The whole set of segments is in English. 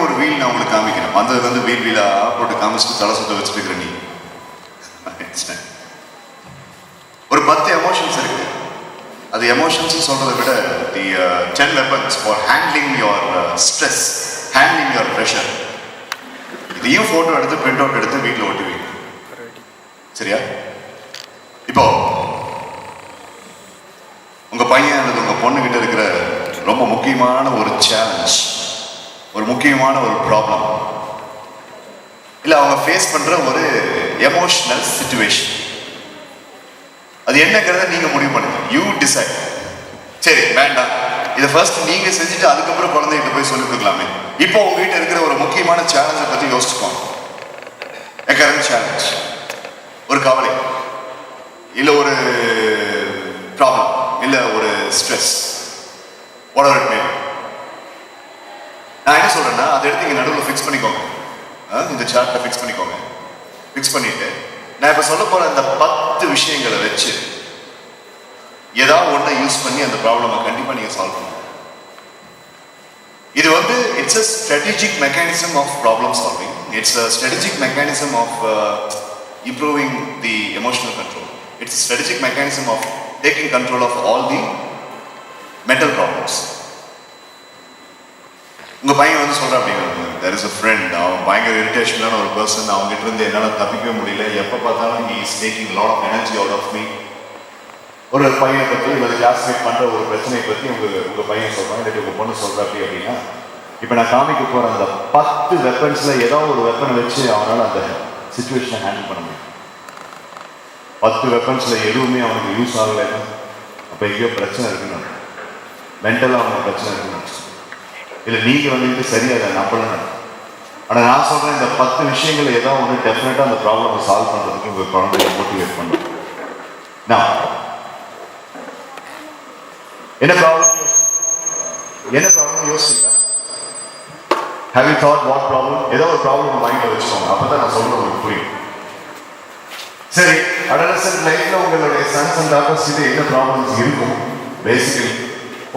ஒரு வீல் நான் உங்களுக்கு காமிக்கிறேன். வந்தது வந்து வீலா போட்டு காமிச்சிட்டு தலை சுத்த வச்சுட்டு இருக்கிற நீ. ஒரு 10 எமோஷன்ஸ் இருக்கு. அது எமோஷன்ஸ் சொல்றதை விட தி 10 weapons for handling your stress, handling your pressure. இதையும் போட்டோ எடுத்து பிரிண்ட் அவுட் எடுத்து வீட்டில் ஒட்டுவீங்க. சரியா? இப்போ உங்க பையன் அல்லது உங்க பொண்ணு கிட்ட இருக்கிற ரொம்ப முக்கியமான ஒரு சேலஞ்ச், ஒரு முக்கியமான ஒரு ப்ராப்ளம், இல்லை அவங்க ஃபேஸ் பண்ற ஒரு எமோஷனல் சிச்சுவேஷன், அது என்னங்கிறத நீங்க முடிவு பண்ணுங்க. You decide. சரி வேண்டாம், இதை ஃபர்ஸ்ட் நீங்க செஞ்சுட்டு அதுக்கப்புறம் குழந்தைகிட்ட போய் சொல்லி கொடுக்கலாமே. இப்போ உங்ககிட்ட இருக்கிற ஒரு முக்கியமான சேலஞ்சை பத்தி யோசிச்சுக்கோங்க. கரண்ட் சேலஞ்ச், ஒரு கவலை, இல்ல ஒரு ப்ராப்ளம், இல்ல ஒரு stress, whatever it may be. நான் என்ன சொல்றேன்னா, அதை எடுத்து இங்க நடுவில் ஃபிக்ஸ் பண்ணிக்கோங்க. இந்த சார்ட்டை ஃபிக்ஸ் பண்ணிக்கோங்க. ஃபிக்ஸ் பண்ணிட்டு நான் இப்ப சொல்ல போற அந்த 10 விஷயங்களை வச்சு ஏதாவது ஒன்றை யூஸ் பண்ணி அந்த ப்ராப்ளமை கண்டிப்பா நீங்க சால்வ் பண்ணுங்க. இது வந்து it's a strategic mechanism of problem solving. It's a strategic mechanism of improving the emotional control. It's a strategic mechanism of taking control of all the mental problems. உங்க பையன் வந்து சொல்ற அப்படின்னா, there is a friend, அவன் பயங்கர இரிட்டேஷனான ஒரு person, அவங்ககிட்ட இருந்து என்னால் தப்பிக்கவே முடியல, எப்போ பார்த்தாலும் he is taking a lot of energy out of me. ஒரு பையனை பற்றி இல்லை கிளாஸ்மேட் பண்ணுற ஒரு பிரச்சனையை பற்றி உங்கள் பையன் சொல்கிறான், இல்லாட்டி உங்கள் பொண்ணு சொல்கிற அப்படி அப்படின்னா, இப்போ நான் காமிக்க போகிற அந்த 10 வெப்பன்ஸில் ஏதாவது ஒரு வெப்பனை வச்சு அவனால் அந்த சிச்சுவேஷனை ஹேண்டில் பண்ண முடியும். 10 வெப்பன்ஸில் எதுவுமே அவனுக்கு யூஸ் ஆகலைன்னா அப்போ எங்கேயோ பிரச்சனை இருக்குன்னு, மென்டலாக அவனுக்கு பிரச்சனை இருக்குன்னு, இல்லை நீங்கள் வந்துட்டு சரியாக அதை நம்பலன்னு. ஆனால் நான் சொல்கிறேன், இந்த 10 விஷயங்கள் ஏதாவது ஒன்று டெஃபினட்டாக அந்த ப்ராப்ளமை சால்வ் பண்ணுறதுக்கு உங்கள் குழந்தைய மோட்டிவேட் பண்ணும். நான் என்ன ப்ராப்ளம் யோசிங்க. Have you thought what problem? ஏதோ ஒரு ப்ராப்ளம் மைண்டில் வச்சுக்கோங்க. அப்போ தான் நான் சொல்கிறது உங்களுக்கு புரியும். சரி, அடலசன்ட் லைஃப்ல உங்களுடைய சன்ஸ் அண்ட் டாட்டர்ஸ் கிட்ட என்ன ப்ராப்ளம்ஸ் இருக்கும்? பேசிக்கலி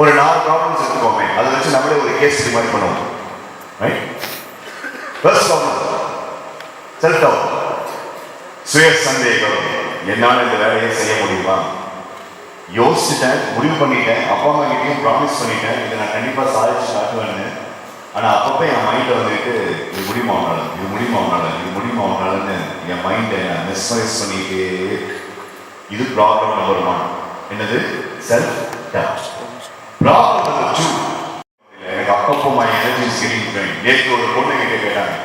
ஒரு 4 ப்ராப்ளம்ஸ் எடுத்துக்கோமே, அதை வச்சு நம்மளே ஒரு கேஸ் ஸ்டடி மாதிரி பண்ணுவோம். Right? First problem self doubt, சுய சந்தேகம். என்னால் இந்த வேலையை செய்ய முடியுமா? யோசிச்சுட்டேன், முடிவு பண்ணிட்டேன், அப்பா அம்மா கிட்டையும் ப்ராமிஸ் பண்ணிட்டேன், இதை நான் கண்டிப்பாக சாதிச்சு காட்டுவேன்னு. ஆனால் அப்பப்போ என் மைண்டில் வந்துட்டு இது முடியுமா அவனால, இது முடியுமா அவனால, இது முடியுமா அவனாலன்னு என் மைண்டை நான் மிஸ்மரைஸ் பண்ணிட்டு, இது ப்ராப்ளம் நம்பர் 1. என்னது? Self doubt. ப்ராப்ளம் நம்பர் 2, எனக்கு அப்பப்போ my energy is getting train. நேற்று ஒரு பொண்ணு கிட்ட கேட்டாங்க,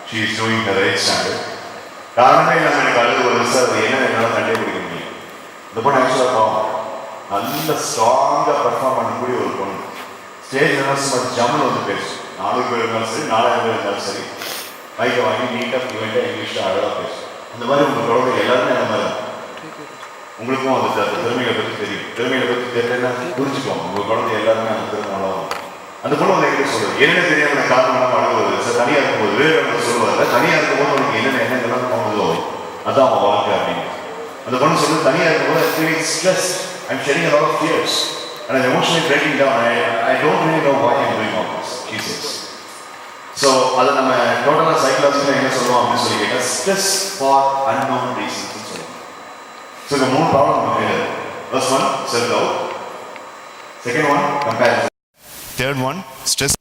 she is doing the right standard. காரணமே இல்லாமல் எனக்கு அழுது ஒரு சார் என்ன என்னால் கண்டுபிடிக்க முடியும். இந்த பொண்ணு ஆக்சுவலாக பாவம் நல்ல ஸ்ட்ராங்காக பெர்ஃபார்ம் பண்ணக்கூடிய ஒரு பொண்ணு. ஸ்டேஜ் சும்மா ஜம்முன்னு வந்து பேசும். 4 பேர் இருந்தாலும் சரி, 4000 பேர் இருந்தாலும் சரி, மைக்கை வாங்கி நீட்டாக ஃப்ளூயண்ட்டாக இங்கிலீஷில் அழகாக பேசும். அந்த மாதிரி உங்கள் குழந்தை எல்லாருமே அந்த மாதிரி தான். உங்களுக்கும் அந்த திறமைகளை பற்றி தெரியும். திறமைகளை பற்றி தெரியலன்னா புரிஞ்சுக்கோங்க. உங்கள் குழந்தை எல்லாருமே அந்த திறமை நல்லா வரும். அந்த பொண்ணு வந்து எங்கே சொல்லுவது, என்னென்ன தெரியாமல் காரணமாக அழுகுவது சார். தனியாக இருக்கும்போது வேறு சொல்லுவாங்க, தனியாக இருக்கும்போது உங்களுக்கு என்னென்ன எண்ணங்கள்லாம் தோணுதோ அதுதான் அவன் வாழ்க்கை அப்படின்னு. அந்த பொண்ணு சொல்லுவது, தனியாக இருக்கும்போது I feel stressed, I'm shedding a lot of tears and I'm emotionally breaking down. I don't really know why I'm doing all this, she says. So அதை நம்ம டோட்டலாக சைக்காலஜியில் என்ன சொல்லுவோம் அப்படின்னு சொல்லி கேட்டால் ஸ்ட்ரெஸ் ஃபார் அன்னோன் ரீசன்ஸ்னு சொல்லுவோம். ஸோ இந்த 3 ப்ராப்ளம் நம்ம கையில். First one self doubt, second one comparison, third one stress.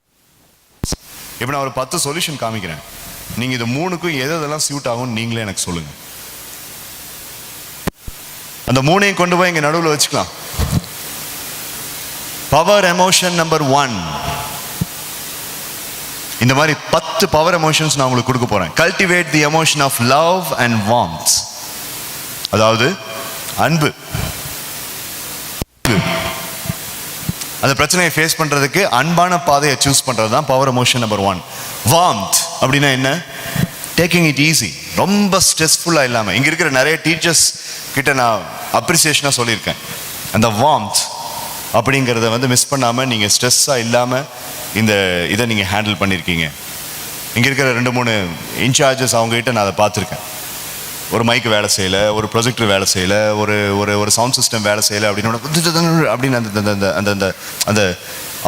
இப்போ நான் ஒரு 10 சொல்யூஷன் காமிக்கிறேன். நீங்கள் இது 3க்கும் எதெல்லாம் சூட் ஆகும் நீங்களே எனக்கு சொல்லுங்கள். அந்த 3ஐயும் கொண்டு போய் இங்கே நடுவில் வச்சுக்கலாம். Power emotion number 1. இந்த மாதிரி 10 பவர் எமோஷன்ஸ் நான் உங்களுக்கு கொடுக்க போறேன். Cultivate the emotion of love and warmth. அதாவது அன்பு. அந்த பிரச்சனையை ஃபேஸ் பண்றதுக்கு அன்பான பாதையை சூஸ் பண்றது தான் பவர் எமோஷன் நம்பர் 1. வார்ம்த் அப்படின்னா என்ன? டேக்கிங் இட் ஈஸி, ரொம்ப ஸ்ட்ரெஸ்ஃபுல்லாக இல்லாமல். இங்கே இருக்கிற நிறைய டீச்சர்ஸ் கிட்ட நான் அப்ரிசியேஷனாக சொல்லியிருக்கேன். அந்த வார்ம்த் அப்படிங்கிறத வந்து மிஸ் பண்ணாமல் நீங்கள் ஸ்ட்ரெஸ்ஸாக இல்லாமல் இந்த இதை நீங்கள் ஹேண்டில் பண்ணியிருக்கீங்க. இங்கே இருக்கிற 2-3 இன்சார்ஜஸ் அவங்ககிட்ட நான் அதை பார்த்துருக்கேன். ஒரு மைக்கு வேலை செய்யலை, ஒரு ப்ரொஜெக்டர் வேலை செய்யலை, ஒரு ஒரு ஒரு சவுண்ட் சிஸ்டம் வேலை செய்யலை அப்படின்னு அந்த அந்த அந்த அந்த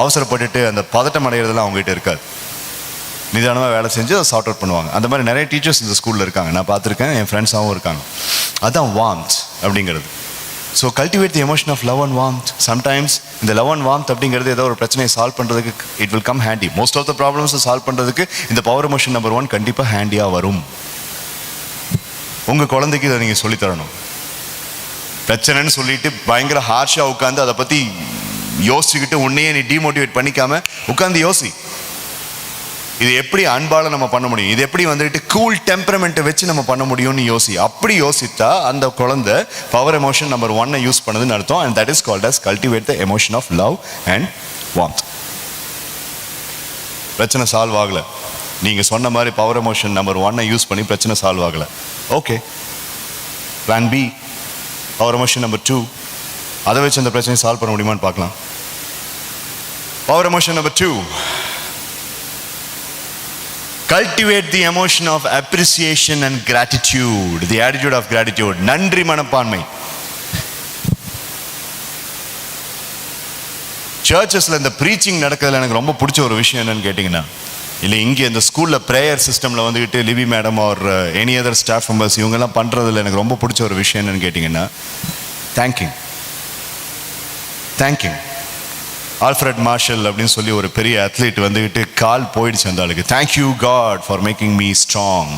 அவசரப்பட்டுட்டு அந்த பதட்டம் அடைகிறதுலாம் அவங்ககிட்ட இருக்காது. நிதானமாக வேலை செஞ்சு அதை சார்ட் அவுட் பண்ணுவாங்க. அந்த மாதிரி நிறைய டீச்சர்ஸ் இந்த ஸ்கூலில் இருக்காங்க, நான் பார்த்துருக்கேன், என் ஃப்ரெண்ட்ஸாகவும் இருக்காங்க. அதுதான் வார்ம்த் அப்படிங்கிறது. So cultivate the emotion of love and warmth. Sometimes இந்த லவ் அண்ட் வார்ம்த் அப்படிங்கிறது ஏதோ ஒரு பிரச்சனையை சால்வ் பண்ணுறதுக்கு it will come handy. Most of the ப்ராப்ளம்ஸை சால்வ் பண்ணுறதுக்கு இந்த பவர் எமோஷன் நம்பர் 1 கண்டிப்பாக ஹேண்டியாக வரும். உங்கள் குழந்தைக்கு இதை நீங்கள் சொல்லித்தரணும். பிரச்சனைன்னு சொல்லிட்டு பயங்கர ஹார்ஷாக உட்காந்து அதை பற்றி யோசிச்சுக்கிட்டு உன்னையே நீ டிமோட்டிவேட் பண்ணிக்காம உட்காந்து யோசி, இது எப்படி அன்பால நம்ம பண்ண முடியும், இது எப்படி வந்துட்டு கூல் டெம்பரமெண்ட்டை வச்சு நம்ம பண்ண முடியும்னு யோசி. அப்படி யோசித்தா அந்த குழந்தை பவர் எமோஷன் நம்பர் 1 யூஸ் பண்ணதுன்னு அர்த்தம். And that is called as cultivate the emotion of love and warmth. பிரச்சனை சால்வ் ஆகலை, நீங்கள் சொன்ன மாதிரி பவர் எமோஷன் நம்பர் 1 யூஸ் பண்ணி பிரச்சனை சால்வ் ஆகலை. Okay, plan B, power emotion number 2, அதை வச்சு அந்த பிரச்சனையை சால்வ் பண்ண முடியுமான்னு பார்க்கலாம். Power emotion number 2, cultivate the emotion of appreciation and gratitude, the attitude of gratitude. நன்றி மனப்பான்மை. சர்ச்சஸ்ல இந்த ப்ரீச்சிங் நடக்கிறதுல எனக்கு ரொம்ப பிடிச்ச ஒரு விஷயம் என்னன்னு கேட்டிங்கன்னா, இல்லை இங்கே இந்த ஸ்கூலில் ப்ரேயர் சிஸ்டமில் வந்துக்கிட்டு Livy madam or any other staff members இவங்கெல்லாம் பண்ணுறதுல எனக்கு ரொம்ப பிடிச்ச ஒரு விஷயம் என்னன்னு கேட்டிங்கன்னா, தேங்கிங். ஆல்ஃப்ரெட் மார்ஷல் அப்படின்னு சொல்லி ஒரு பெரிய அத்லீட் வந்துக்கிட்டு கால் போயிடுச்சு அந்த ஆளுக்கு. Thank you God for making me strong.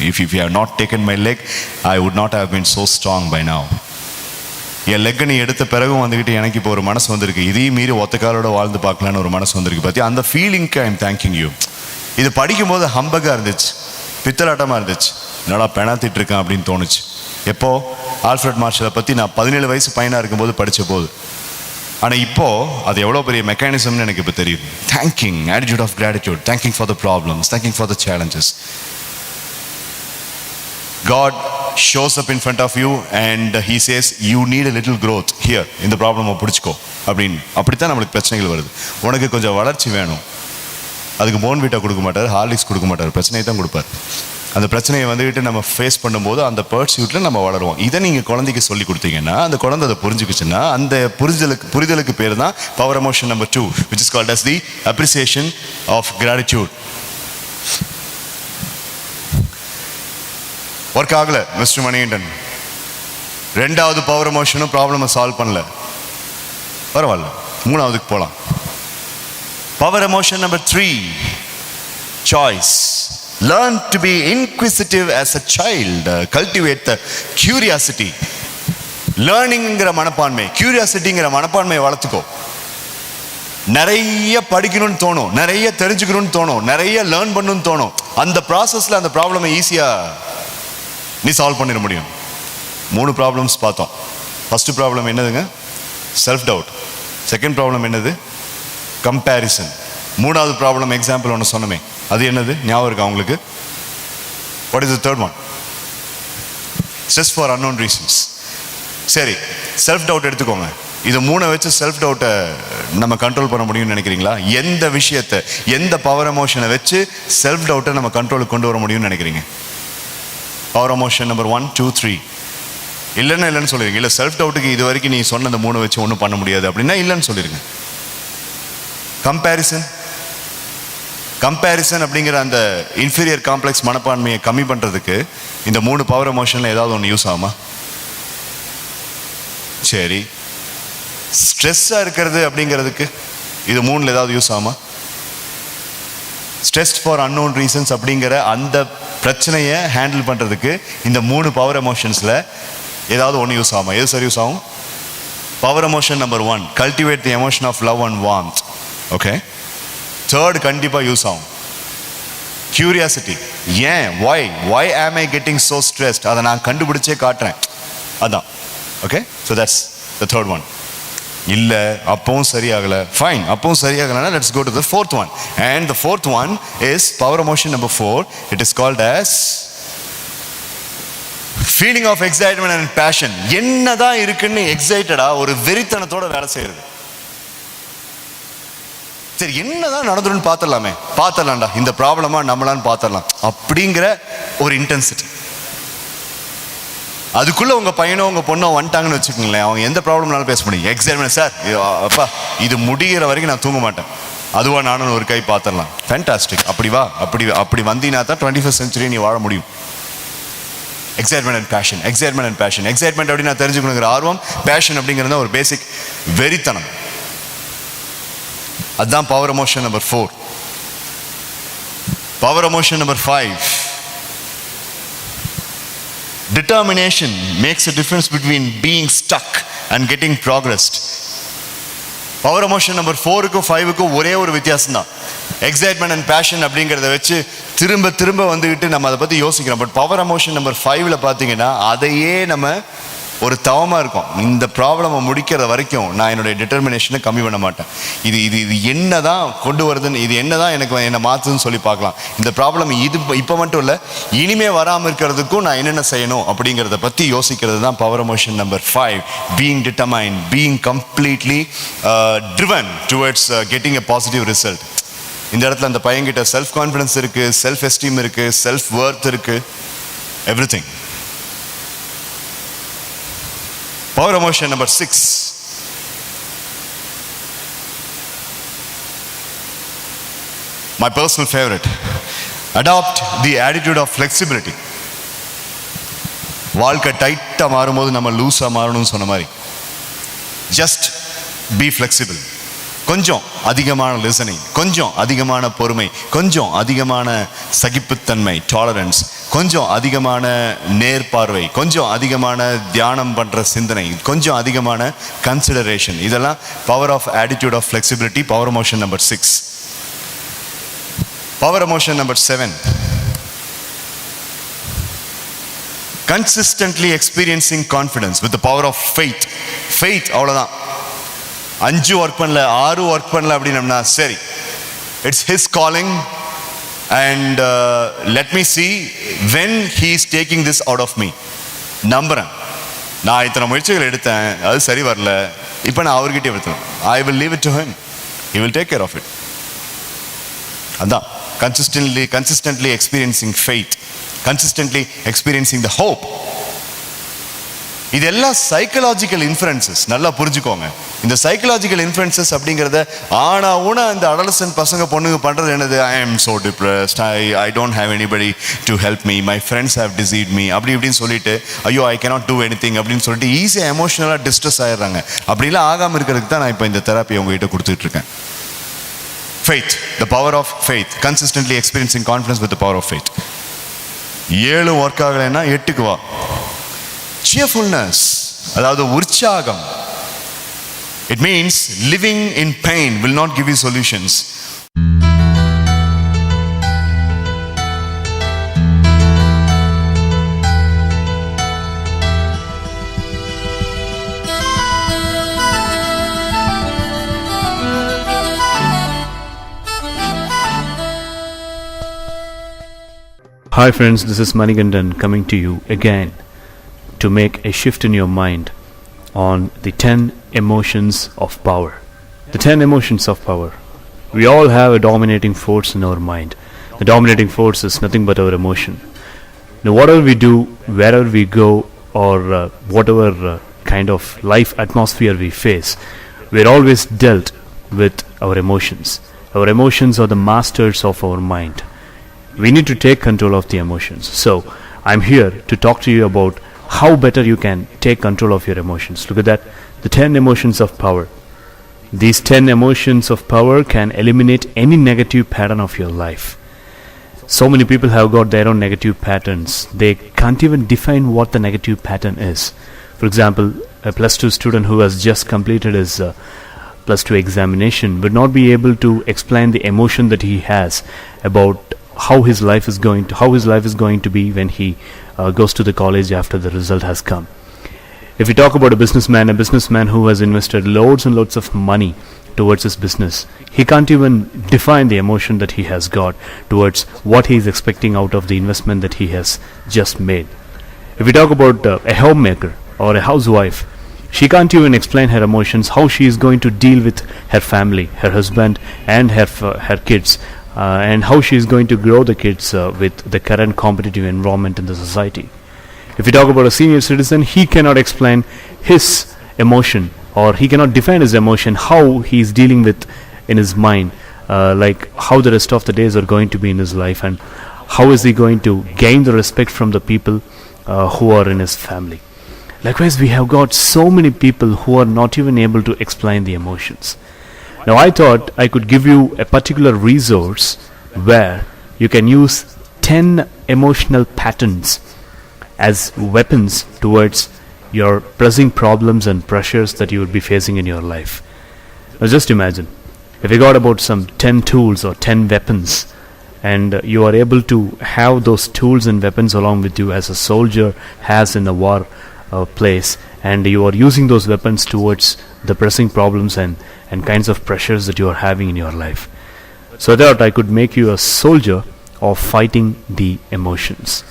If you have not taken my leg I would not have been so strong by now. என் லெக்கை நீ எடுத்த பிறகும் வந்துக்கிட்டு எனக்கு இப்போ ஒரு மனசு வந்திருக்கு, இதையும் மீறி ஒத்த காலோட வாழ்ந்து பார்க்கலான்னு ஒரு மனசு வந்திருக்கு. பற்றி அந்த ஃபீலிங்க்கு ஐ எம் தேங்கிங் யூ. இது படிக்கும்போது ஹம்பகாக இருந்துச்சு, பித்தலாட்டமாக இருந்துச்சு, என்னடா பெணாத்திட்டு இருக்கேன் அப்படின்னு தோணுச்சு. எப்போ ஆல்ஃப்ரெட் மார்ஷலை பற்றி நான் 17 வயசு பையனாக இருக்கும்போது படித்த போது. ஆனால் இப்போது அது எவ்வளோ பெரிய மெக்கானிசம்னு எனக்கு இப்போ தெரியுது. Thanking, attitude of gratitude, thanking for the problems, thanking for the challenges. God shows up in front of you and he says you need a little growth here, இந்த ப்ராப்ளமை பிடிச்சிக்கோ அப்படின்னு. அப்படித்தான் நம்மளுக்கு பிரச்சனைகள் வருது. உனக்கு கொஞ்சம் வளர்ச்சி வேணும், அதுக்கு போன்விட்டா கொடுக்க மாட்டார், ஹார்லிக்ஸ் கொடுக்க மாட்டார், பிரச்சனையை தான் கொடுப்பார். அந்த பிரச்சனையை வந்துக்கிட்டு நம்ம ஃபேஸ் பண்ணும்போது அந்த பர்ஸ்யூட்டில் நம்ம வளருவோம். இதை நீங்கள் குழந்தைக்கு சொல்லி கொடுத்தீங்கன்னா அந்த குழந்தை அதை புரிஞ்சுக்குச்சுன்னா அந்த புரிதலுக்கு பேர் தான் power emotion number 2, which is called as the appreciation of gratitude. Work ஆகலை மிஸ்டர் மணிகண்டன், 2வது பவர் எமோஷனும் ப்ராப்ளமை சால்வ் பண்ணல, பரவாயில்ல, 3வதுக்கு போகலாம். Power emotion number 3, choice. Learn to be inquisitive as a child. Cultivate the curiosity. லேர்னிங்கிற மனப்பான்மை, கியூரியாசிட்டிங்கிற மனப்பான்மையை வளர்த்துக்கோ. நிறைய படிக்கணும்னு தோணும், நிறைய தெரிஞ்சுக்கணும்னு தோணும், நிறைய லேர்ன் பண்ணணும்னு தோணும். அந்த ப்ராசஸில் அந்த ப்ராப்ளமை ஈஸியாக நீ சால்வ் பண்ணிட முடியும். 3 ப்ராப்ளம்ஸ் பார்த்தோம். ஃபர்ஸ்ட் ப்ராப்ளம் என்னதுங்க? Self doubt. செகண்ட் ப்ராப்ளம் என்னது? கம்பேரிசன். 3வது ப்ராப்ளம் எக்ஸாம்பிள் ஒன்று சொன்னமே, அது என்னது ஞாபகம் இருக்கா உங்களுக்கு? What is the third one? Stress for unknown reasons. சரி, செல்ஃப் டவுட் எடுத்துக்கோங்க. இது 3 வச்சு செல்ஃப் டவுட்டை நம்ம கண்ட்ரோல் பண்ண முடியும்னு நினைக்கிறீங்களா? எந்த விஷயத்தை, எந்த பவர் எமோஷனை வச்சு செல்ஃப் டவுட்டை நம்ம கண்ட்ரோலுக்கு கொண்டு வர முடியும்னு நினைக்கிறீங்க? Power emotion number 1, 2, 3. இல்லைன்னு சொல்லிடுங்க. இல்லை செல்ஃப் டவுட்டுக்கு இது வரைக்கும் நீ சொன்ன அந்த 3 வச்சு ஒன்றும் பண்ண முடியாது அப்படின்னா இல்லைன்னு சொல்லிடுங்க. கம்பேரிசன் அப்படிங்கிற அந்த இன்ஃபீரியர் காம்ப்ளெக்ஸ் மனப்பான்மையை கம்மி பண்ணுறதுக்கு இந்த 3 பவர் எமோஷனில் ஏதாவது ஒன்று யூஸ் ஆகுமா? சரி, ஸ்ட்ரெஸ்ஸாக இருக்கிறது அப்படிங்கிறதுக்கு இது 3ல் ஏதாவது யூஸ் ஆகுமா? ஸ்ட்ரெஸ் ஃபார் அன்னோன் ரீசன்ஸ் அப்படிங்கிற அந்த பிரச்சனையை ஹேண்டில் பண்ணுறதுக்கு இந்த 3 பவர் எமோஷன்ஸில் ஏதாவது ஒன்று யூஸ் ஆகுமா? எது சரி யூஸ் ஆகும்? Power emotion number 1, cultivate the emotion of love and warmth. Okay. Third கண்டிப்பாக யூஸ் ஆகும், கியூரியாசிட்டி. ஏன், why am I getting so stressed? அதை நான் கண்டுபிடிச்சே காட்டுறேன், அதான். Okay, so that's the third one. இல்லை அப்பவும் சரியாகலை, ஃபைன், அப்பவும் சரியாகலைன்னா let's go to the fourth one. And the fourth one is power emotion number 4. It is called as feeling of excitement and passion. என்னதான் இருக்குன்னு எக்ஸைட்டடா ஒரு வெறித்தனத்தோட வேலை செய்யறது. சரி, என்னதான் நடந்துடும் பார்த்துடலாம்டா, இந்த ப்ராப்ளமா நம்மளான்னு பார்த்துடலாம் அப்படிங்கிற ஒரு இன்டென்சிட்டி. அதுக்குள்ள உங்க பையனோ உங்க பொண்ணோ வந்துட்டாங்கன்னு வச்சுக்கோங்களேன், அவங்க எந்த ப்ராப்ளம்னாலும் பேச முடியும். எக்ஸாமினர் சார், அப்பா இது முடிகிற வரைக்கும் நான் தூங்க மாட்டேன், அதுவா நானும் ஒரு கை பார்த்துடலாம். ஃபேண்டாஸ்டிக். அப்படி வா, அப்படி வந்தீங்கன்னா தான் 21st century நீ வாழ முடியும். Excitement and passion, excitement and passion. Excitement அப்படின்னு நான் தெரிஞ்சுக்கணுங்கிற ஆர்வம், பேஷன் அப்படிங்கிறது ஒரு பேசிக் வெறித்தனம். அதுதான் power emotion number 4. Power emotion number 5. Determination makes a difference between being stuck and getting progressed. Power emotion number 4க்கும் 5க்கும் ஒரே ஒரு வித்தியாசம் தான். எக்ஸைட்மெண்ட் அண்ட் பேஷன் அப்படிங்கிறத வச்சு திரும்ப திரும்ப வந்துக்கிட்டு நம்ம அதை பற்றி யோசிக்கிறோம். பட் பவர் எமோஷன் நம்பர் 5ல் பார்த்தீங்கன்னா அதையே நம்ம ஒரு தவமாக இருக்கும். இந்த ப்ராப்ளமை முடிக்கிற வரைக்கும் நான் என்னுடைய டிட்டர்மினேஷனை கம்மி பண்ண மாட்டேன். இது என்ன தான் கொண்டு வருதுன்னு, இது என்ன தான் என்னை மாற்றுதுன்னு சொல்லி பார்க்கலாம். இந்த ப்ராப்ளம் இப்போ மட்டும் இல்லை, இனிமே வராமல் இருக்கிறதுக்கும் நான் என்னென்ன செய்யணும் அப்படிங்கிறத பற்றி யோசிக்கிறது தான் power emotion number 5. Being determined, being completely driven towards getting a positive result. இந்த இடத்துல அந்த பையன்கிட்ட செல்ஃப் கான்ஃபிடன்ஸ் இருக்குது, செல்ஃப் எஸ்டீம் இருக்குது, செல்ஃப் வொர்த் இருக்குது, everything. Power emotion number 6. My personal favorite. Adopt the attitude of flexibility. வாழ்க்கை டைட்டாக மாறும்போது நம்ம லூஸாக மாறணும்னு சொன்ன மாதிரி, ஜஸ்ட் பி ஃப்ளெக்சிபிள். கொஞ்சம் அதிகமான லிசனிங், கொஞ்சம் அதிகமான பொறுமை, கொஞ்சம் அதிகமான சகிப்புத்தன்மை, டாலரன்ஸ், கொஞ்சம் அதிகமான நேர்பார்வை, கொஞ்சம் அதிகமான தியானம் பண்ணுற சிந்தனை, கொஞ்சம் அதிகமான கன்சிடரேஷன். இதெல்லாம் power of attitude of flexibility, power emotion number 6. Power emotion number 7. Consistently experiencing confidence with the power of faith. Faith அவ்வளோதான். 5 ஒர்க் பண்ணல, 6 ஒர்க் பண்ணல அப்படின்னம்னா சரி, it's his calling and let me see when he is taking this out of me. நம்புறேன், நான் இத்தனை முயற்சிகள் எடுத்தேன், அது சரி வரல, இப்போ நான் அவர்கிட்ட எடுத்தேன். I will leave it to him, he will take care of it. அதான் consistently experiencing faith, consistently experiencing the hope. இதெல்லாம் சைக்கலாஜிக்கல் இன்ஃப்ளூயன்சஸ். நல்லா புரிஞ்சுக்கோங்க, இந்த சைக்கலாஜிக்கல் இன்ஃப்ளூயன்சஸ் அப்படிங்கிறத ஆனா ஊனா இந்த அடலசன்ட் பசங்க பொண்ணுங்க பண்றது என்னது, I am so depressed, I don't have anybody to help me, my friends have deceived me, அப்படி இப்படின்னு சொல்லிட்டு ஐயோ I cannot do anything அப்படின்னு சொல்லிட்டு ஈஸியாக எமோஷனலாக டிஸ்ட்ரெஸ் ஆயிடுறாங்க. அப்படிலாம் ஆகாமல் இருக்கிறதுக்கு தான் நான் இப்போ இந்த தெரப்பி உங்ககிட்ட கொடுத்துட்டு இருக்கேன். Faith, the power of faith, consistently experiencing confidence with the power of faith. 7 work ஆகலைன்னா 8க்கு வா. Cheerfulness, அதாவது உற்சாகம். It means living in pain will not give you solutions. Hi friends, this is Manikandan coming to you again to make a shift in your mind on the 10 emotions of power. The 10 emotions of power. We all have a dominating force in our mind. The dominating force is nothing but our emotion. Now whatever we do, wherever we go, or whatever kind of life atmosphere we face, we're always dealt with our emotions. Our emotions are the masters of our mind. We need to take control of the emotions. So I'm here to talk to you about how better you can take control of your emotions. Look at that, the 10 emotions of power. These 10 emotions of power can eliminate any negative pattern of your life. So many people have got their own negative patterns. They can't even define what the negative pattern is. For example, a +2 student who has just completed his +2 examination would not be able to explain the emotion that he has about how his life is going to be when he goes to the college after the result has come. If we talk about a businessman who has invested loads and loads of money towards his business, he can't even define the emotion that he has got towards what he is expecting out of the investment that he has just made. If we talk about a homemaker or a housewife, she can't even explain her emotions, how she is going to deal with her family, her husband and her kids, and how she is going to grow the kids with the current competitive environment in the society. If we talk about a senior citizen, he cannot explain his emotion, or he cannot define his emotion, how he is dealing with in his mind like how the rest of the days are going to be in his life, and how is he going to gain the respect from the people who are in his family. Likewise, we have got so many people who are not even able to explain the emotions. Now I thought I could give you a particular resource where you can use 10 emotional patterns as weapons towards your pressing problems and pressures that you would be facing in your life. Now just imagine, if you got about some 10 tools or 10 weapons, and you are able to have those tools and weapons along with you as a soldier has in a war place, and you are using those weapons towards the pressing problems and kinds of pressures that you are having in your life. So that I could make you a soldier of fighting the emotions.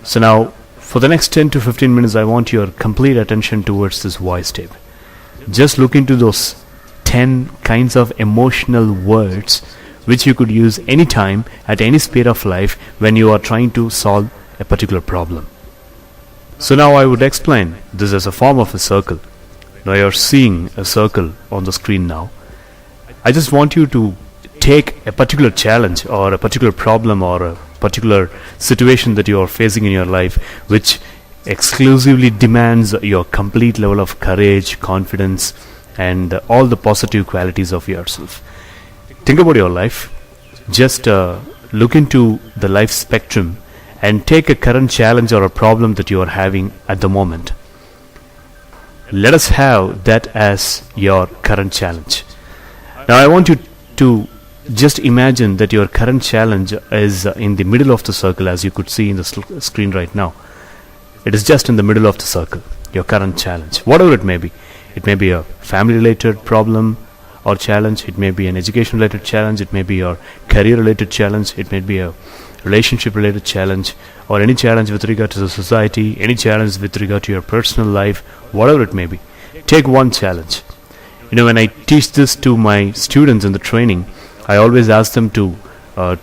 So now, for the next 10 to 15 minutes, I want your complete attention towards this voice tape. Just look into those 10 kinds of emotional words which you could use anytime at any sphere of life when you are trying to solve a particular problem. So now I would explain this as a form of a circle. Now you're seeing a circle on the screen now. I just want you to take a particular challenge or a particular problem or a particular situation that you are facing in your life, which exclusively demands your complete level of courage, confidence, and all the positive qualities of yourself. Think about your life. Just look into the life spectrum and take a current challenge or a problem that you are having at the moment. Let us have that as your current challenge. Now I want you to just imagine that your current challenge is in the middle of the circle, as you could see in the screen right now. It is just in the middle of the circle, your current challenge, whatever it may be. It may be a family related problem or challenge, it may be an education related challenge, it may be your career related challenge, it may be a relationship related challenge, or any challenge with regard to the society, any challenge with regard to your personal life, whatever it may be. Take one challenge. When I teach this to my students in the training, I always ask them to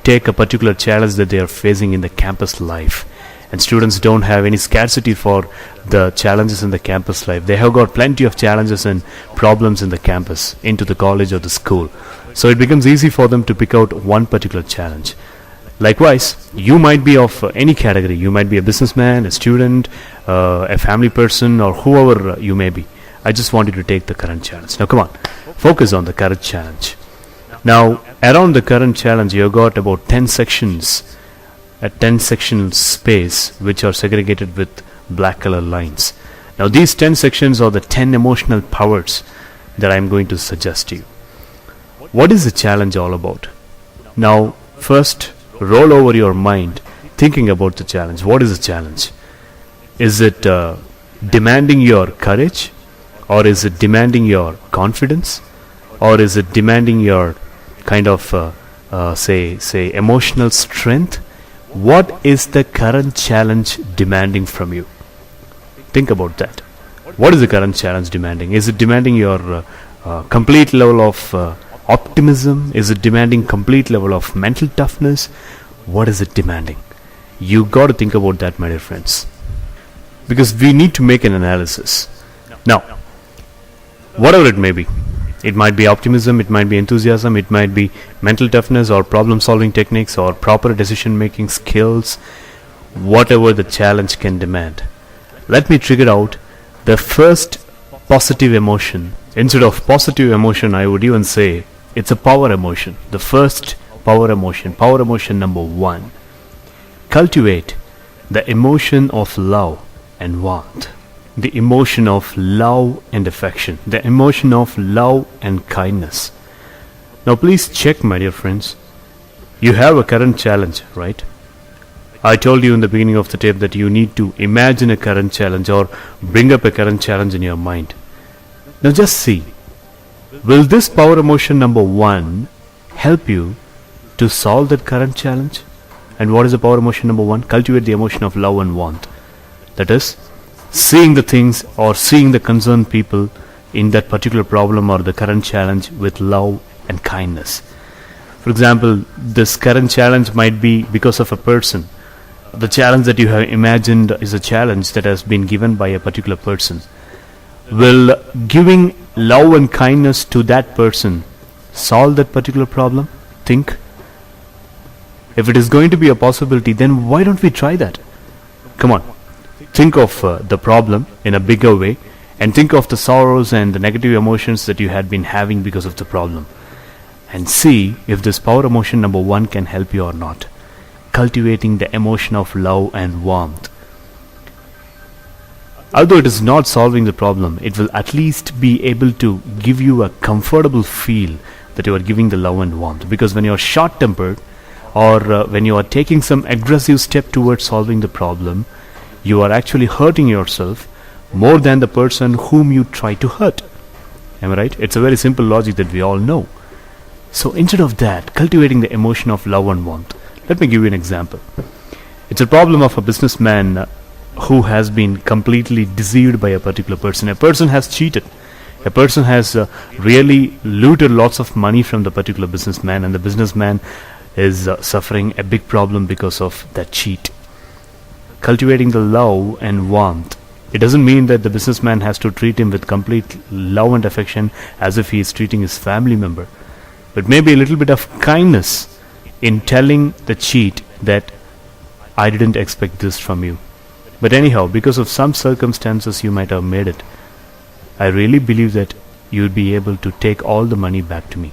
take a particular challenge that they are facing in the campus life. And students don't have any scarcity for the challenges in the campus life. They have got plenty of challenges and problems in the campus, into the college or the school. So it becomes easy for them to pick out one particular challenge. Likewise, you might be of any category. You might be a businessman, a student, a family person, or whoever you may be. I just want you to take the current challenge. Now come on, focus on the current challenge. Now, around the current challenge, you have got about 10 sections, a 10 section space, which are segregated with black color lines. Now, these 10 sections are the 10 emotional powers that I am going to suggest to you. What is the challenge all about? Now, first, roll over your mind thinking about the challenge. What is the challenge? Is it demanding your courage? Or is it demanding your confidence? Or is it demanding your kind of say emotional strength? What is the current challenge demanding from you? Think about that. What is the current challenge demanding? Is it demanding your complete level of optimism? Is it demanding complete level of mental toughness? What is it demanding? You got to think about that, my dear friends, because we need to make an analysis. Now, whatever it may be, it might be optimism, it might be enthusiasm, it might be mental toughness or problem solving techniques or proper decision making skills, whatever the challenge can demand. Let me trigger out the first positive emotion. Instead of positive emotion, I would even say it's a power emotion. The first power emotion number 1. Cultivate the emotion of love and warmth. The emotion of love and affection, the emotion of love and kindness. Now please check, my dear friends, you have a current challenge, right? I told you in the beginning of the tape that you need to imagine a current challenge or bring up a current challenge in your mind. Now just see, will this power emotion number 1 help you to solve that current challenge? And what is the power emotion number 1? Cultivate the emotion of love and warmth. That is, seeing the things or seeing the concerned people in that particular problem or the current challenge with love and kindness. For example, this current challenge might be because of a person. The challenge that you have imagined is a challenge that has been given by a particular person. Will giving love and kindness to that person solve that particular problem? Think. If it is going to be a possibility, then why don't we try that? Come on. Think of the problem in a bigger way, and think of the sorrows and the negative emotions that you had been having because of the problem, and see if this power emotion number 1 can help you or not. Cultivating the emotion of love and warmth. Although it is not solving the problem, it will at least be able to give you a comfortable feel that you are giving the love and warmth. Because when you are short-tempered, or when you are taking some aggressive step towards solving the problem, you are actually hurting yourself more than the person whom you try to hurt. Am I right? It's a very simple logic that we all know. So instead of that, cultivating the emotion of love and warmth. Let me give you an example. It's a problem of a businessman who has been completely deceived by a particular person. A person has cheated. A person has really looted lots of money from the particular businessman, and the businessman is suffering a big problem because of that cheat. Cultivating the love and warmth. It doesn't mean that the businessman has to treat him with complete love and affection as if he is treating his family member, but maybe a little bit of kindness in telling the cheat that I didn't expect this from you. But anyhow, because of some circumstances you might have made it, I really believe that you would be able to take all the money back to me.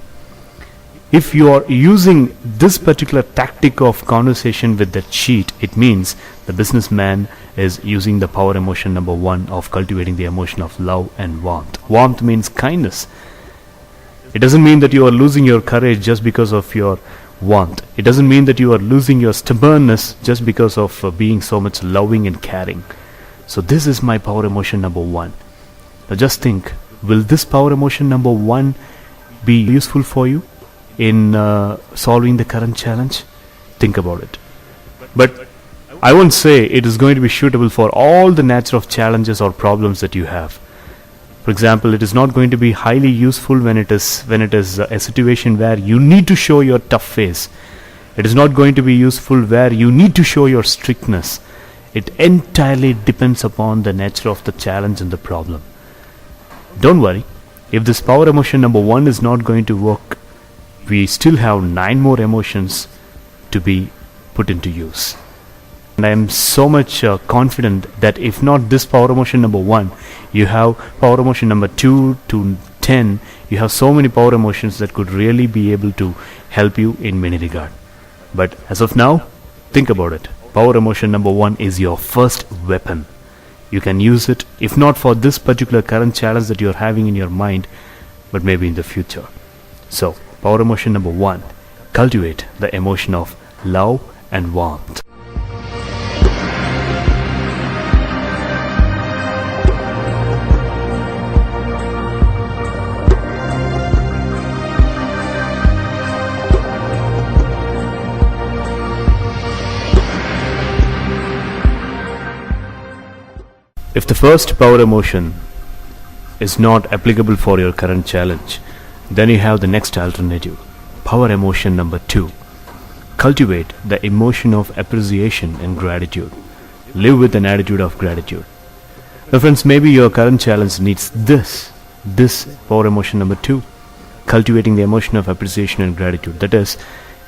If you are using this particular tactic of conversation with the cheat, it means the businessman is using the power emotion number 1 of cultivating the emotion of love and warmth. Warmth means kindness. It doesn't mean that you are losing your courage just because of your warmth. It doesn't mean that you are losing your stubbornness just because of being so much loving and caring. So this is my power emotion number 1. Now just think, will this power emotion number 1 be useful for you in solving the current challenge? Think about it. But I won't say it is going to be suitable for all the nature of challenges or problems that you have. For example, it is not going to be highly useful when it is a situation where you need to show your tough face. It is not going to be useful where you need to show your strictness. It entirely depends upon the nature of the challenge and the problem. Don't worry, if this power emotion number 1 is not going to work, we still have 9 more emotions to be put into use. And I am so much confident that if not this power emotion number 1, you have power emotion number 2 to 10. You have so many power emotions that could really be able to help you in many regards. But as of now, think about it. Power emotion number 1 is your first weapon. You can use it, if not for this particular current challenge that you are having in your mind, but maybe in the future. So, power emotion number 1, cultivate the emotion of love and warmth. If the first power emotion is not applicable for your current challenge, then you have the next alternative, power emotion number 2. Cultivate the emotion of appreciation and gratitude. Live with an attitude of gratitude. Now friends, maybe your current challenge needs this power emotion number 2. Cultivating the emotion of appreciation and gratitude. That is,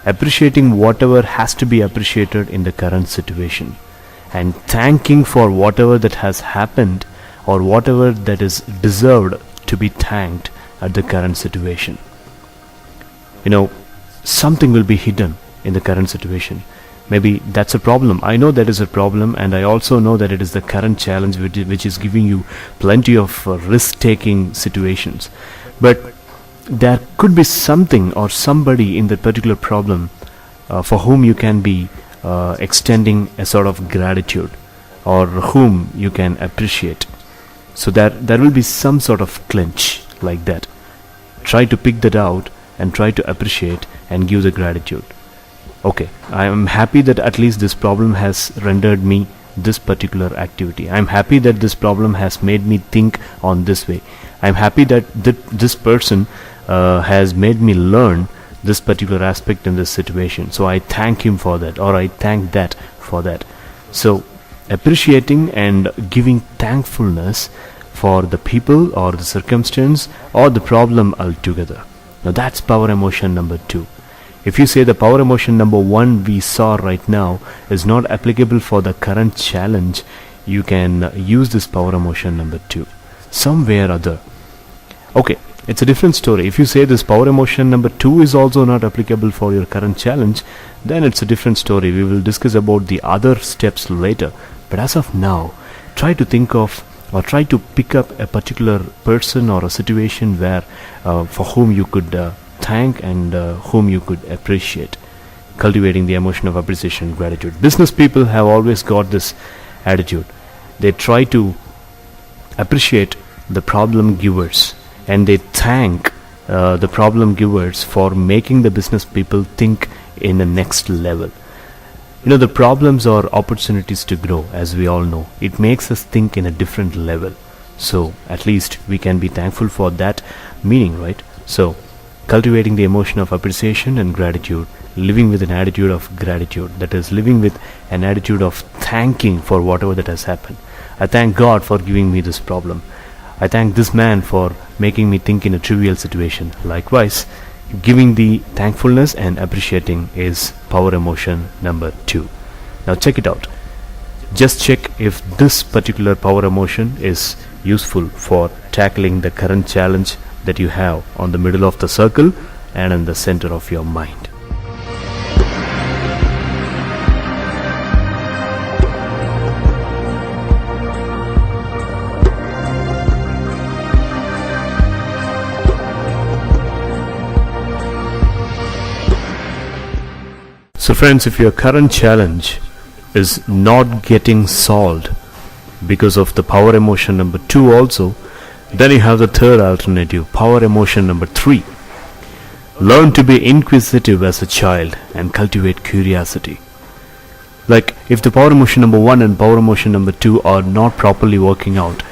appreciating whatever has to be appreciated in the current situation, and thanking for whatever that has happened or whatever that is deserved to be thanked at the current situation. Something will be hidden in the current situation. Maybe that's a problem. I know that is a problem, and I also know that it is the current challenge which is giving you plenty of risk-taking situations. But there could be something or somebody in that particular problem for whom you can be extending a sort of gratitude, or whom you can appreciate. So that there will be some sort of clinch like that. Try to pick that out and try to appreciate and give the gratitude. Okay, I am happy that at least this problem has rendered me this particular activity. I am happy that this problem has made me think on this way. I am happy that this person has made me learn this particular aspect in this situation. So I thank him for that, or I thank that for that. So appreciating and giving thankfulness for the people or the circumstance or the problem altogether. Now that's power emotion number 2. If you say the power emotion number 1 we saw right now is not applicable for the current challenge, you can use this power emotion number 2 somewhere or other. Okay, it's a different story. If you say this power emotion number 2 is also not applicable for your current challenge, then it's a different story. We will discuss about the other steps later. But as of now, try to think of or try to pick up a particular person or a situation where for whom you could thank and whom you could appreciate. Cultivating the emotion of appreciation and gratitude. Business people have always got this attitude. They try to appreciate the problem givers and they thank the problem givers for making the business people think in the next level. The problems are opportunities to grow, as we all know. It makes us think in a different level. So at least we can be thankful for that meaning, right? So cultivating the emotion of appreciation and gratitude, living with an attitude of gratitude, that is living with an attitude of thanking for whatever that has happened. I thank God for giving me this problem. I thank this man for making me think in a trivial situation. Likewise, giving the thankfulness and appreciating is power emotion number 2. Now check it out. Just check if this particular power emotion is useful for tackling the current challenge that you have on the middle of the circle and in the center of your mind. So friends, if your current challenge is not getting solved because of the power emotion number 2 also, then you have the third alternative, power emotion number 3. Learn to be inquisitive as a child and cultivate curiosity. Like if the power emotion number 1 and power emotion number 2 are not properly working out,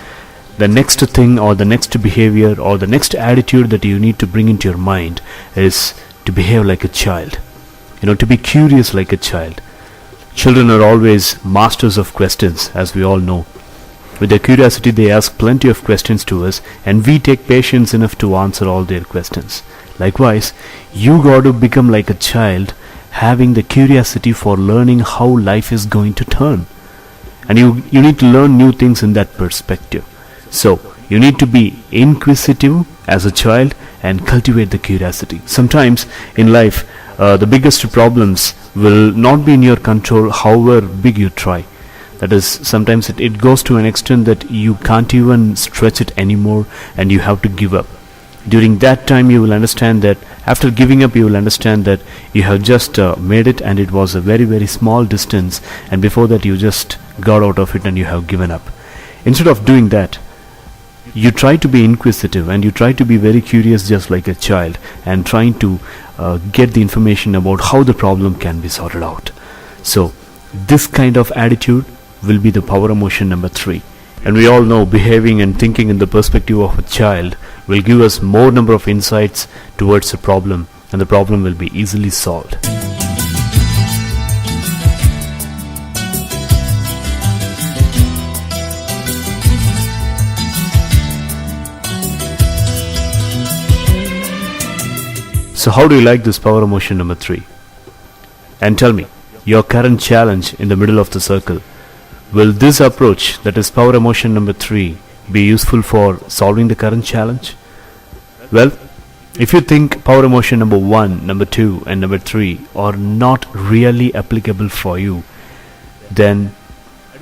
the next thing or the next behavior or the next attitude that you need to bring into your mind is to behave like a child. To be curious like a child. Children are always masters of questions, as we all know. With their curiosity, they ask plenty of questions to us, and we take patience enough to answer all their questions. Likewise, you got to become like a child, having the curiosity for learning how life is going to turn. And you need to learn new things in that perspective. So, you need to be inquisitive as a child and cultivate the curiosity. Sometimes in life, the biggest problems will not be in your control, however big you try. That is, sometimes it goes to an extent that you can't even stretch it anymore and you have to give up. During that time you will understand that after giving up you will understand that you have just made it and it was a very very small distance, and before that you just got out of it and you have given up. Instead of doing that, you try to be inquisitive and you try to be very curious just like a child and trying to get the information about how the problem can be sorted out. So this kind of attitude will be the power emotion number 3. And we all know behaving and thinking in the perspective of a child will give us more number of insights towards a problem, and the problem will be easily solved. So how do you like this power emotion number 3? And tell me, your current challenge in the middle of the circle, will this approach, that is power emotion number 3, be useful for solving the current challenge? Well, if you think power emotion number 1, number 2 and number 3 are not really applicable for you, then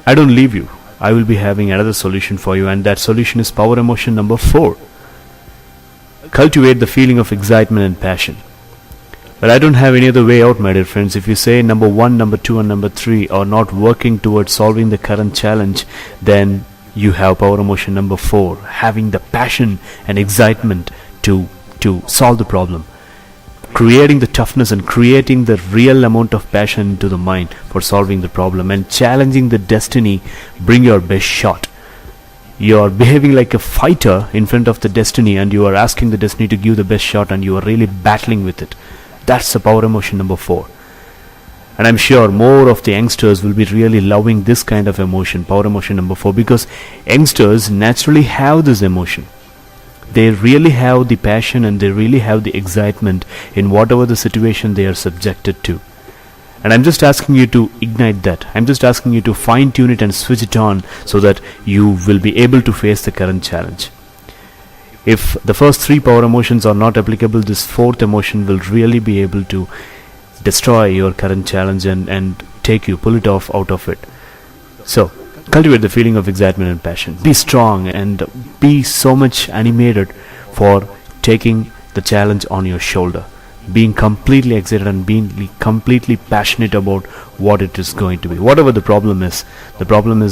I don't leave you. I will be having another solution for you, and that solution is power emotion number 4. Cultivate the feeling of excitement and passion. But I don't have any other way out, my dear friends. If you say number 1, number 2 and number 3 are not working towards solving the current challenge, then you have power emotion number 4, having the passion and excitement to solve the problem. Creating the toughness and creating the real amount of passion into the mind for solving the problem and challenging the destiny. Bring your best shot. You are behaving like a fighter in front of the destiny, and you are asking the destiny to give the best shot, and you are really battling with it. That's the power emotion number 4. And I'm sure more of the youngsters will be really loving this kind of emotion, power emotion number 4, because youngsters naturally have this emotion. they really have the passion and they really have the excitement in whatever the situation they are subjected to. And I'm just asking you to ignite that. I'm just asking you to fine tune it and switch it on so that you will be able to face the current challenge. If the first three power emotions are not applicable, this fourth emotion will really be able to destroy your current challenge and pull it off out of it. So, cultivate the feeling of excitement and passion. Be strong and be so much animated for taking the challenge on your shoulder. Being completely excited and being completely passionate about what it is going to be. Whatever the problem is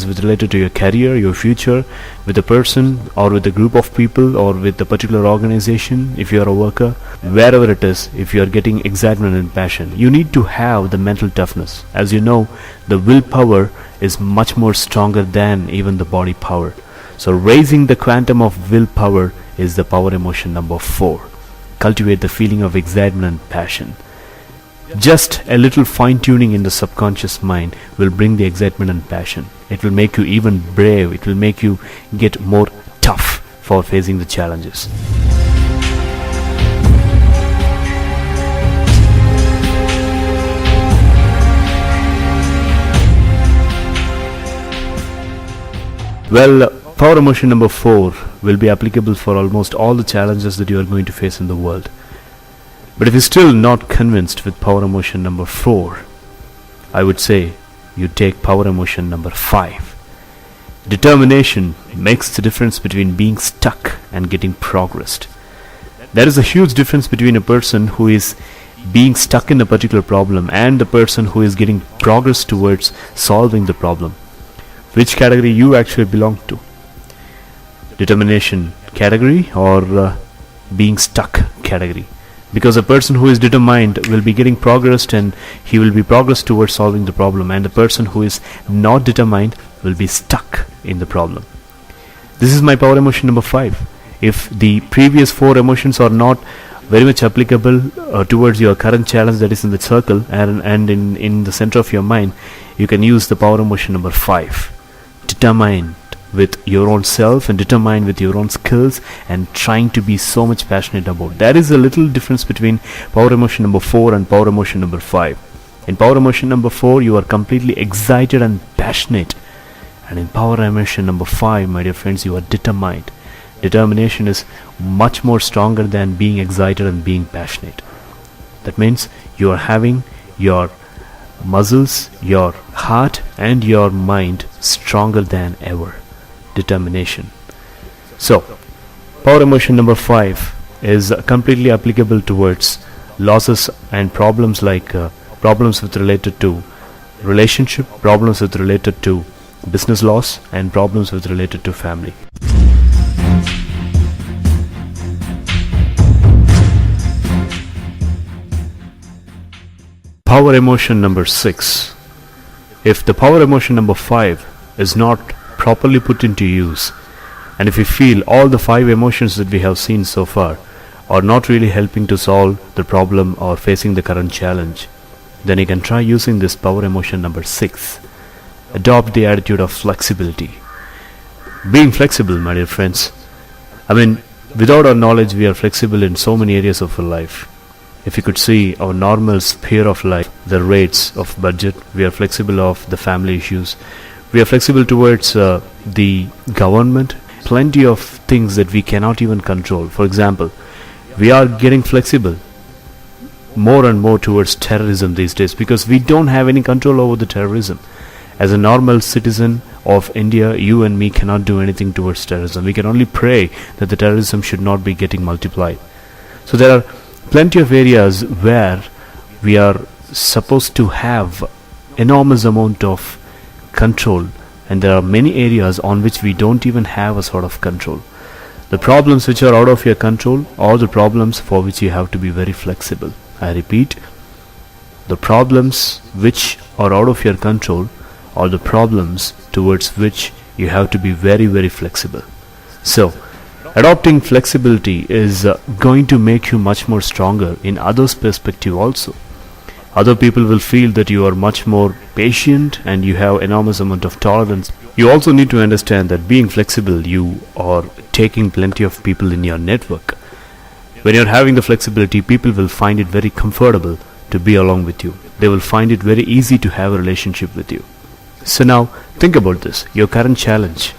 with related to your career, your future, with a person or with a group of people or with a particular organization, if you are a worker, wherever it is, if you are getting excitement and passion, you need to have the mental toughness. As you know, the willpower is much more stronger than even the body power. So raising the quantum of willpower is the power emotion number 4. Cultivate the feeling of excitement and passion. Just a little fine tuning in the subconscious mind will bring the excitement and passion. It will make you even brave. It will make you get more tough for facing the challenges. Well, power emotion number 4 will be applicable for almost all the challenges that you are going to face in the world. But if you're still not convinced with power emotion number 4, I would say you take power emotion number 5. Determination makes the difference between being stuck and getting progressed. There is a huge difference between a person who is being stuck in a particular problem and the person who is getting progress towards solving the problem. Which category you actually belong to? Determination category or being stuck category? Because a person who is determined will be getting progressed and he will be progressed towards solving the problem, and the person who is not determined will be stuck in the problem. This is my power emotion number 5. If the previous 4 emotions are not very much applicable towards your current challenge that is in the circle and in the center of your mind, you can use the power emotion number 5. Determined with your own self and determined with your own skills and trying to be so much passionate about. That is a little difference between power emotion number 4 and power emotion number 5. In power emotion number 4, you are completely excited and passionate. And in power emotion number 5, my dear friends, you are determined. Determination is much more stronger than being excited and being passionate. That means you are having your muscles, your heart and your mind stronger than ever. Determination. So, power emotion number 5 is completely applicable towards losses and problems like problems with related to relationship, problems with related to business loss and problems with related to family. Power emotion number 6. If the power emotion number 5 is not properly put into use, and if you feel all the 5 emotions that we have seen so far are not really helping to solve the problem or facing the current challenge, then you can try using this power emotion number 6. Adopt the attitude of flexibility. Being flexible, my dear friends. Without our knowledge, we are flexible in so many areas of our life. If you could see our normal sphere of life, the rates of budget, we are flexible of the family issues. We are flexible towards the government. Plenty of things that we cannot even control. For example, we are getting flexible more and more towards terrorism these days because we don't have any control over the terrorism. As a normal citizen of India, you and me cannot do anything towards terrorism. We can only pray that the terrorism should not be getting multiplied. So there are plenty of areas where we are supposed to have enormous amount of control, and there are many areas on which we don't even have a sort of control. The problems which are out of your control are the problems for which you have to be very flexible. I repeat, the problems which are out of your control are the problems towards which you have to be very, very flexible. So, adopting flexibility is going to make you much more stronger in others' perspective also. Other people will feel that you are much more patient and you have enormous amount of tolerance You also need to understand that being flexible, you are taking plenty of people in your network. When you're having the flexibility, people will find it very comfortable to be along with you. They will find it very easy to have a relationship with you. So now, think about this. Your current challenge,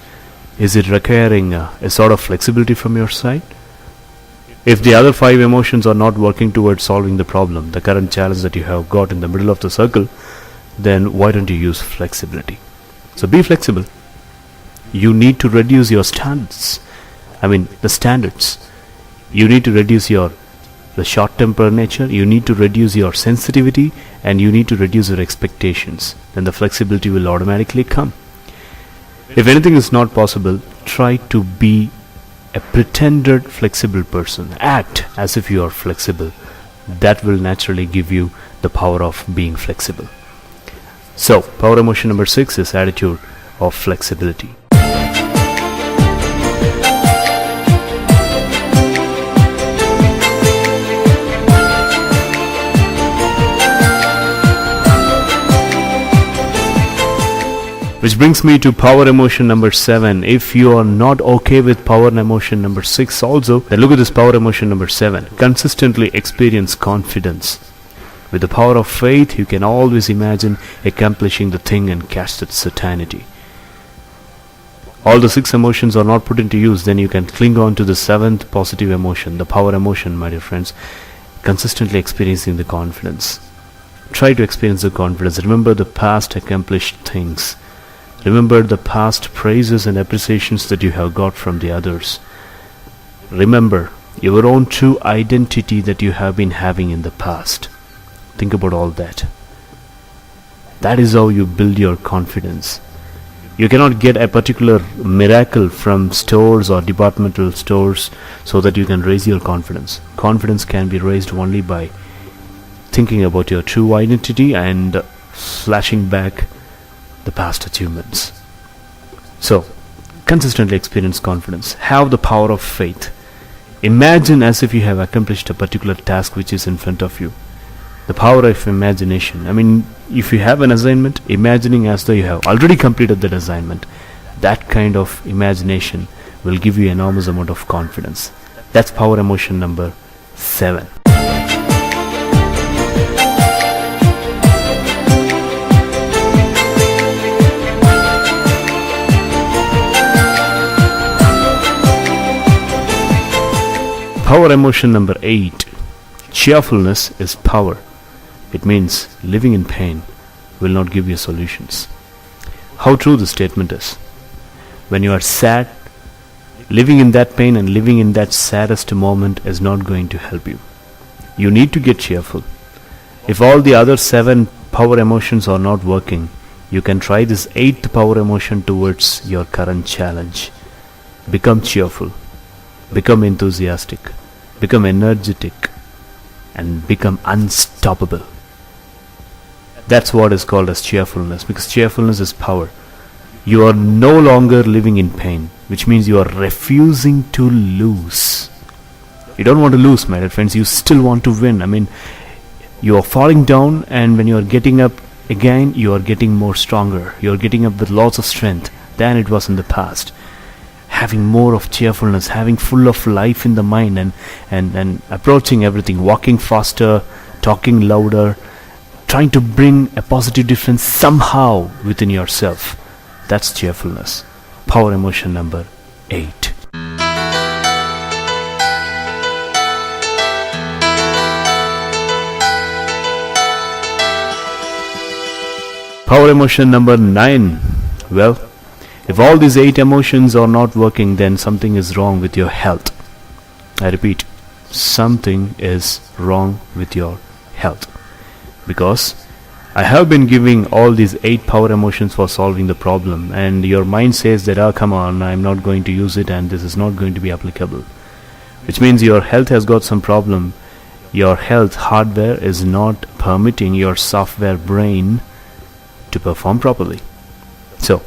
is it requiring a sort of flexibility from your side? If the other 5 emotions are not working towards solving the problem, the current challenge that you have got in the middle of the circle, then why don't you use flexibility? So be flexible. You need to reduce your standards. The standards. You need to reduce the short-temper nature. You need to reduce your sensitivity, and you need to reduce your expectations. Then the flexibility will automatically come. If anything is not possible, try to be a pretended flexible person. Act as if you are flexible. That will naturally give you the power of being flexible. So, power emotion number 6 is attitude of flexibility. Which brings me to power emotion number 7. If you are not okay with power emotion number 6 also, then look at this power emotion number 7. Consistently experience confidence. With the power of faith, you can always imagine accomplishing the thing and catch that certainty. All the 6 emotions are not put into use, then you can cling on to the 7th positive emotion, the power emotion, my dear friends. Consistently experiencing the confidence. Try to experience the confidence. Remember the past accomplished things. Remember the past praises and appreciations that you have got from the others. Remember your own true identity that you have been having in the past. Think about all that. That is how you build your confidence. You cannot get a particular miracle from stores or departmental stores so that you can raise your confidence. Confidence can be raised only by thinking about your true identity and flashing back the past achievements. So, consistently experience confidence. Have the power of faith. Imagine as if you have accomplished a particular task which is in front of you. The power of imagination. If you have an assignment, imagining as though you have already completed that assignment, that kind of imagination will give you enormous amount of confidence. That's power emotion number 7. Power emotion number 8. Cheerfulness is power. It means living in pain will not give you solutions. How true this statement is. When you are sad, living in that pain and living in that saddest moment is not going to help you. You need to get cheerful. If all the other 7 power emotions are not working, you can try this 8th power emotion towards your current challenge. Become cheerful. Become enthusiastic, become energetic, and become unstoppable. That's what is called as cheerfulness, because cheerfulness is power. You are no longer living in pain, which means you are refusing to lose. You don't want to lose, my dear friends. You still want to win. You are falling down, and when you are getting up again, you are getting more stronger. You are getting up with lots of strength than it was in the past. Having more of cheerfulness, having full of life in the mind, and approaching everything, walking faster, talking louder, trying to bring a positive difference somehow within yourself. That's cheerfulness. Power emotion number 8. Power emotion number 9. Well, if all these 8 emotions are not working, then something is wrong with your health. I repeat, something is wrong with your health. Because I have been giving all these 8 power emotions for solving the problem, and your mind says that, come on, I'm not going to use it and this is not going to be applicable. Which means your health has got some problem. Your health hardware is not permitting your software brain to perform properly. So,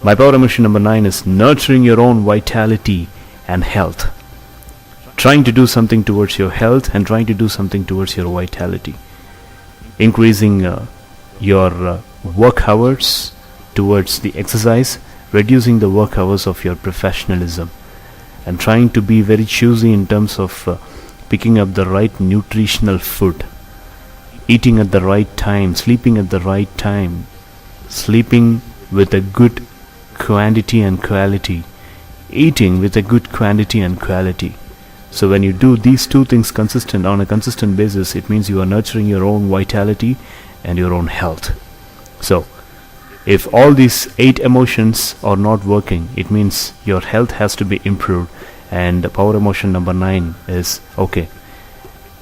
my power emotion number 9 is nurturing your own vitality and health. Trying to do something towards your health and trying to do something towards your vitality. Increasing your work hours towards the exercise, reducing the work hours of your professionalism, and trying to be very choosy in terms of picking up the right nutritional food, eating at the right time, sleeping at the right time, sleeping with a good quantity and quality, eating with a good quantity and quality. So when you do these two things on a consistent basis, it means you are nurturing your own vitality and your own health. So if all these 8 emotions are not working, it means your health has to be improved. And power emotion number 9 is, okay,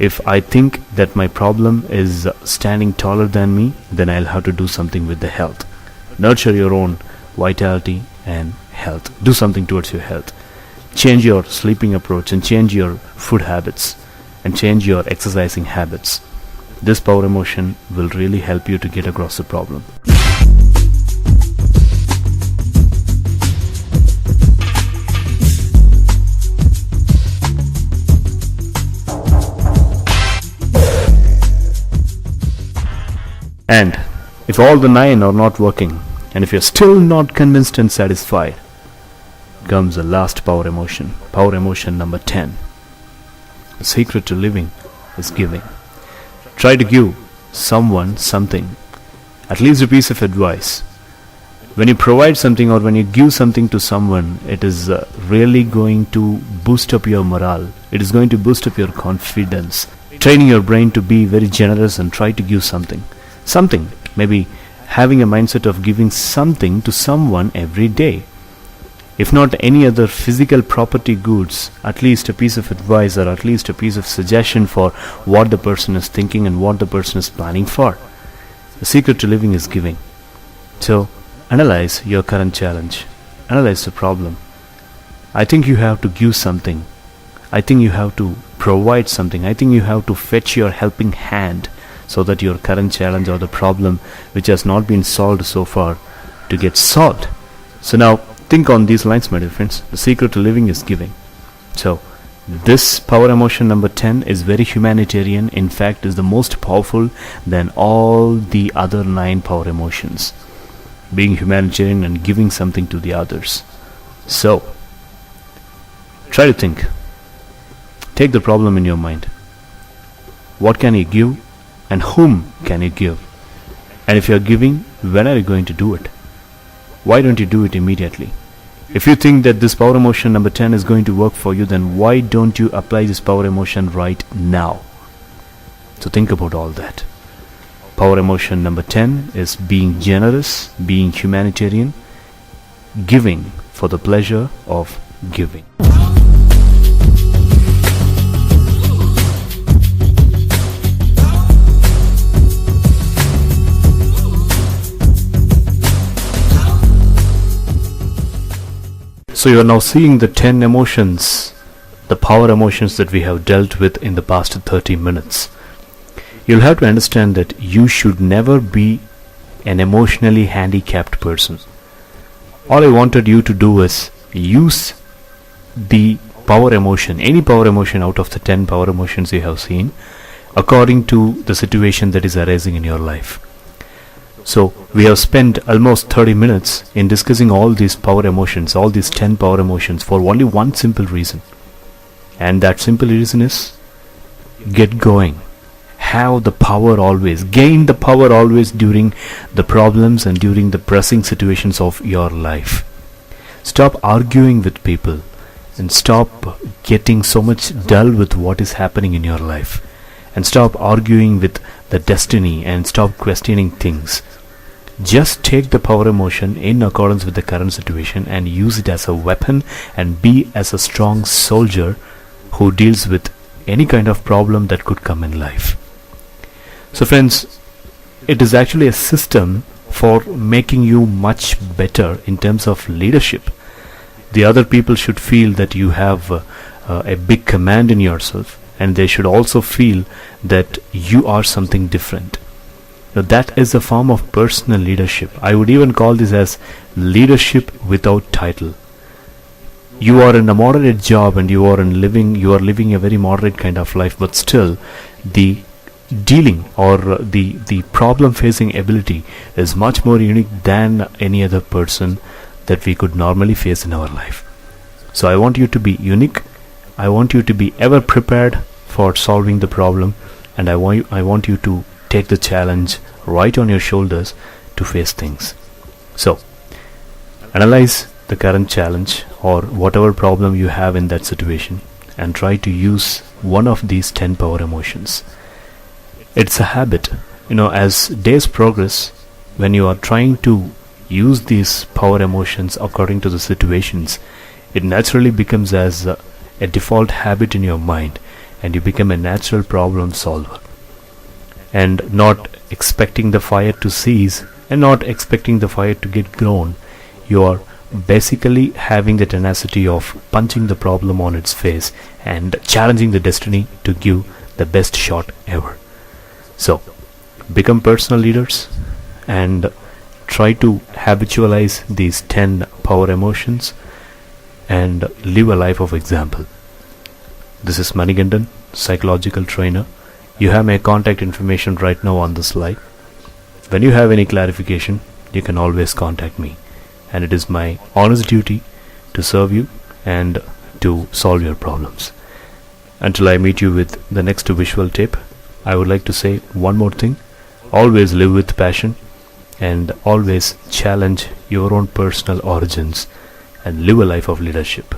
if I think that my problem is standing taller than me, then I'll have to do something with the health. Nurture your own vitality and health. Do something towards your health. Change your sleeping approach and change your food habits and change your exercising habits. This power emotion will really help you to get across the problem. And if all the 9 are not working, and if you're still not convinced and satisfied, comes the last power emotion number 10. The secret to living is giving. Try to give someone something, at least a piece of advice. When you provide something or when you give something to someone, it is really going to boost up your morale. It is going to boost up your confidence, training your brain to be very generous and try to give something. Maybe having a mindset of giving something to someone every day. If not any other physical property goods, at least a piece of advice or at least a piece of suggestion for what the person is thinking and what the person is planning for. The secret to living is giving. So, analyze your current challenge. Analyze the problem. I think you have to give something. I think you have to provide something. I think you have to fetch your helping hand so that your current challenge or the problem which has not been solved so far to get solved. So now think on these lines, my dear friends. The secret to living is giving. So this power emotion number 10 is very humanitarian. In fact, is the most powerful than all the other 9 power emotions. Being humanitarian and giving something to the others. So try to think. Take the problem in your mind. What can you give? And whom can you give? And if you are giving, when are you going to do it? Why don't you do it immediately? If you think that this power emotion number 10 is going to work for you, then why don't you apply this power emotion right now? So think about all that. Power emotion number 10 is being generous, being humanitarian, giving for the pleasure of giving. So you are now seeing the 10 emotions, the power emotions that we have dealt with in the past 30 minutes. You'll have to understand that you should never be an emotionally handicapped person. All I wanted you to do is use the power emotion, any power emotion out of the 10 power emotions you have seen, according to the situation that is arising in your life. So we have spent almost 30 minutes in discussing all these power emotions, all these 10 power emotions for only one simple reason. And that simple reason is get going. Have the power always. Gain the power always during the problems and during the pressing situations of your life. Stop arguing with people and stop getting so much dull with what is happening in your life. And stop arguing with the destiny and stop questioning things. Just take the power emotion in accordance with the current situation and use it as a weapon and be as a strong soldier who deals with any kind of problem that could come in life. So friends, it is actually a system for making you much better in terms of leadership. The other people should feel that you have a big command in yourself, and they should also feel that you are something different. Now that is a form of personal leadership. I would even call this as leadership without title. You are in a moderate job and you are living a very moderate kind of life, but still the dealing or the problem facing ability is much more unique than any other person that we could normally face in our life. So I want you to be unique. I want you to be ever prepared for solving the problem, and I want you to take the challenge right on your shoulders to face things. So analyze the current challenge or whatever problem you have in that situation and try to use one of these 10 power emotions. It's a habit. As days progress, when you are trying to use these power emotions according to the situations, it naturally becomes as a default habit in your mind, and you become a natural problem solver. And not expecting the fire to cease and not expecting the fire to get grown, you are basically having the tenacity of punching the problem on its face and challenging the destiny to give the best shot ever. So become personal leaders and try to habitualize these 10 power emotions and live a life of example. This is Manikandan, psychological trainer. You have my contact information right now on the slide. When you have any clarification, you can always contact me, and it is my honest duty to serve you and to solve your problems. Until I meet you with the next visual tip, I would like to say one more thing. Always live with passion and always challenge your own personal origins and live a life of leadership.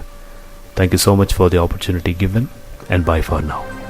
Thank you so much for the opportunity given, and bye for now.